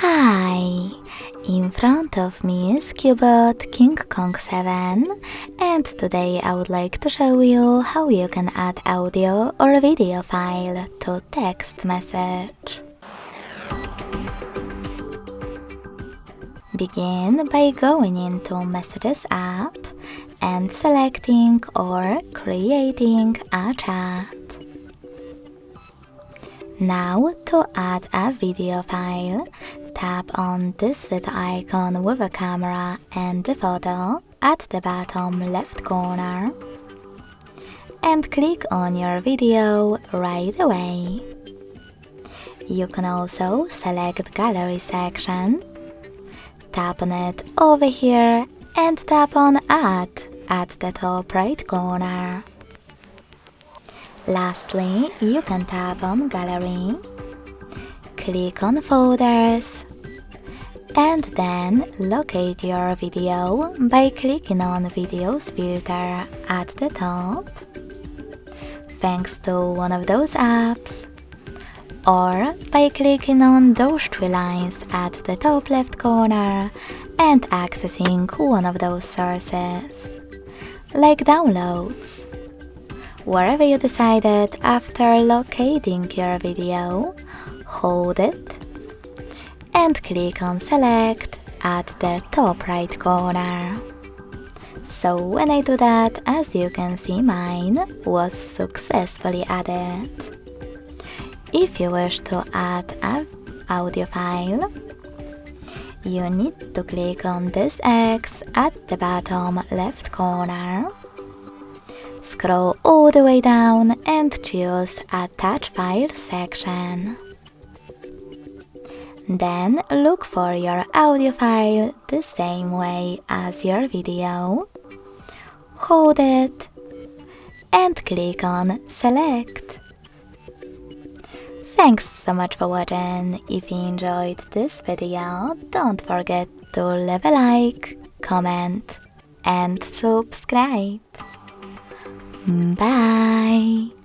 Hi! In front of me is CUBOT King Kong 7, and today I would like to show you how you can add audio or video file to text message. Begin by going into Messages app and selecting or creating a chat. Now to add a video file, tap on this little icon with a camera and the photo at the bottom left corner and click on your video right away. You can also select Gallery section, tap on it over here and tap on Add at the top right corner. Lastly, you can tap on Gallery, click on Folders, and then locate your video by clicking on Videos filter at the top, thanks to one of those apps, or by clicking on those three lines at the top left corner and accessing one of those sources, like Downloads. Wherever you decided after locating your video, hold it and click on Select at the top right corner. So when I do that, as you can see, mine was successfully added. If you wish to add an audio file, you need to click on this X at the bottom left corner. Scroll all the way down and choose Attach File section. Then look for your audio file the same way as your video. Hold it and click on Select. Thanks so much for watching. If you enjoyed this video, don't forget to leave a like, comment and subscribe. Bye!